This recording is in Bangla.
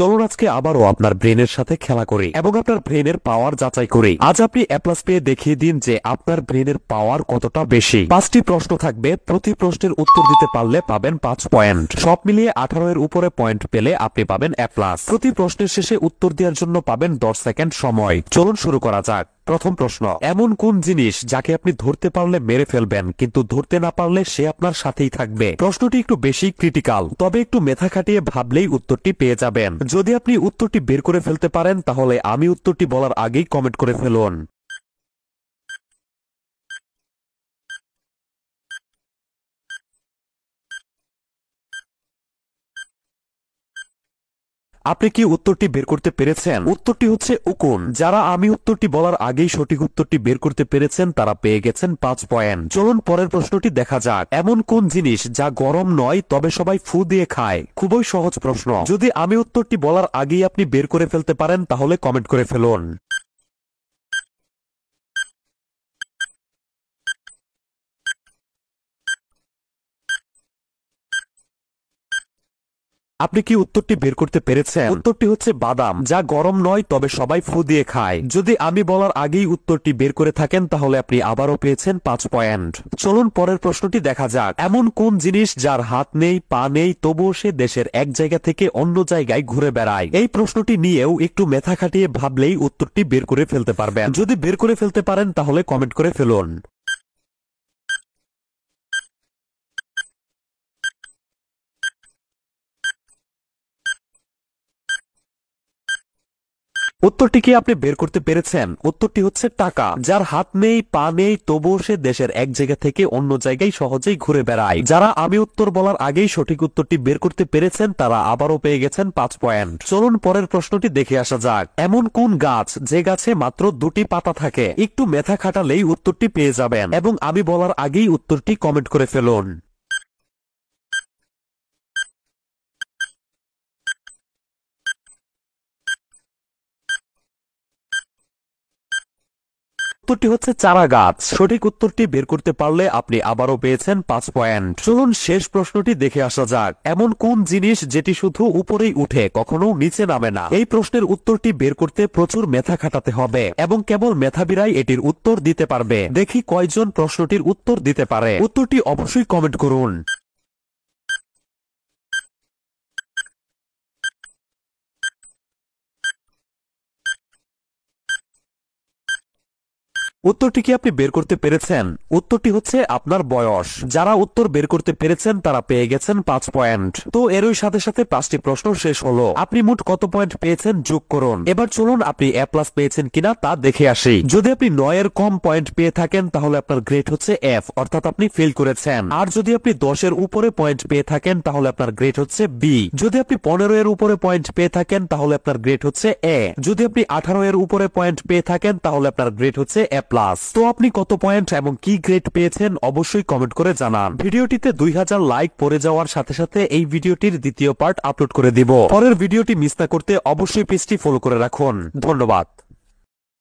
চলুন আজকে আবারও আপনার ব্রেনের সাথে খেলা করি এবং আপনার ব্রেনের পাওয়ার যাচাই করি। আজ আপনি এ প্লাস পেয়ে দেখিয়ে দিন যে আপনার ব্রেনের পাওয়ার কতটা বেশি। 5টি প্রশ্ন থাকবে, প্রতি প্রশ্নের উত্তর দিতে পারলে পাবেন 5 পয়েন্ট। সব মিলিয়ে 18 এর উপরে পয়েন্ট পেলে আপনি পাবেন এ প্লাস। প্রতি প্রশ্নের শেষে উত্তর দেওয়ার জন্য পাবেন 10 সেকেন্ড সময়। চলুন শুরু করা যাক। প্রথম প্রশ্ন, এমন কোন জিনিস যাকে আপনি ধরতে পারলে মেরে ফেলবেন কিন্তু ধরতে না পারলে সে আপনার সাথেই থাকবে? প্রশ্নটি একটু বেশি ক্রিটিক্যাল, তবে একটু মেধা খাটিয়ে ভাবলেই উত্তরটি পেয়ে যাবেন। যদি আপনি উত্তরটি বের করে ফেলতে পারেন তাহলে আমি উত্তরটি বলার আগেই কমেন্ট করে ফেলুন। আপনি কি উত্তরটি বের করতে পেরেছেন? উত্তরটি হচ্ছে উকুন। যারা আমি উত্তরটি বলার আগেই সঠিক উত্তরটি বের করতে পেরেছেন তারা পেয়ে গেছেন 5 পয়েন্ট। চলুন পরের প্রশ্নটি দেখা যাক। এমন কোন জিনিস যা গরম নয় তবে সবাই ফু দিয়ে খায়? খুবই সহজ প্রশ্ন। যদি আমি উত্তরটি বলার আগেই আপনি বের করে ফেলতে পারেন তাহলে কমেন্ট করে ফেলুন। আপনি কি উত্তরটি বের করতে পেরেছেন? উত্তরটি হচ্ছে বাদাম, যা গরম নয় তবে সবাই ফু দিয়ে খায়। যদি আমি বলার আগেই উত্তরটি বের করে থাকেন তাহলে আপনি আবারও পেয়েছেন 5 পয়েন্ট। চলুন পরের প্রশ্নটি দেখা যাক। এমন কোন জিনিস যার হাত নেই, পা নেই, তবুও সে দেশের এক জায়গা থেকে অন্য জায়গায় ঘুরে বেড়ায়? এই প্রশ্নটি নিয়েও একটু মেধা খাটিয়ে ভাবলেই উত্তরটি বের করে ফেলতে পারবেন। যদি বের করে ফেলতে পারেন তাহলে কমেন্ট করে ফেলুন। উত্তরটি কি আপনি বের করতে পেরেছেন? উত্তরটি হচ্ছে টাকা। যার হাত নেই, পা নেই, তবুও সে দেশের এক জায়গা থেকে অন্য জায়গায় সহজেই ঘুরে বেড়ায়। যারা আমি উত্তর বলার আগেই সঠিক উত্তরটি বের করতে পেরেছেন তারা আবারও পেয়ে গেছেন 5 পয়েন্ট। চলুন পরের প্রশ্নটি দেখে আসা যাক। এমন কোন গাছ যে গাছে মাত্র 2টি পাতা থাকে? একটু মেধা খাটালেই উত্তরটি পেয়ে যাবেন এবং আমি বলার আগেই উত্তরটি কমেন্ট করে ফেলুন। উত্তরটি হচ্ছে চারা গাছ। সঠিক উত্তরটি বের করতে পারলে আপনি আবারও পেয়েছেন 5 পয়েন্ট। চলুন শেষ প্রশ্নটি দেখে আসা যাক। এমন কোন জিনিস যেটি শুধু উপরেই উঠে কখনো নিচে নামে না? এই প্রশ্নের উত্তরটি বের করতে প্রচুর মেধা খাটাতে হবে এবং কেবল মেধাবীরাই এটির উত্তর দিতে পারবে। দেখি কয়জন প্রশ্নটির উত্তর দিতে পারে। উত্তরটি অবশ্যই কমেন্ট করুন। উত্তরটি কি আপনি বের করতে পেরেছেন? উত্তরটি হচ্ছে আপনার বয়স। যারা উত্তর বের করতে পেরেছেন তারা পেয়ে গেছেন 5 পয়েন্ট। তো এরই সাথে সাথে 5টি প্রশ্ন শেষ হলো। আপনি মোট কত পয়েন্ট পেয়েছেন যোগ করুন। এবার চলুন আপনি এ প্লাস পেয়েছেন কিনা তা দেখে আসি। যদি আপনি 9 এর কম পয়েন্ট পেয়ে থাকেন তাহলে আপনার গ্রেড হচ্ছে এফ, অর্থাৎ আপনি ফেল করেছেন। আর যদি আপনি 10 এর উপরে পয়েন্ট পেয়ে থাকেন তাহলে আপনার গ্রেড হচ্ছে বি। যদি আপনি 15 এর উপরে পয়েন্ট পেয়ে থাকেন তাহলে আপনার গ্রেড হচ্ছে এ। যদি আপনি 18 এর উপরে পয়েন্ট পেয়ে থাকেন তাহলে আপনার গ্রেড হচ্ছে এ প্লাস। তো আপনি কত পয়েন্ট এবং কি গ্রেড পেয়েছেন অবশ্যই কমেন্ট করে জানান। ভিডিওটিতে 2000 লাইক পড়ে যাওয়ার সাথে সাথে এই ভিডিওটির দ্বিতীয় পার্ট আপলোড করে দিব। পরের ভিডিওটি মিস না করতে অবশ্যই পেজটি ফলো করে রাখুন। ধন্যবাদ।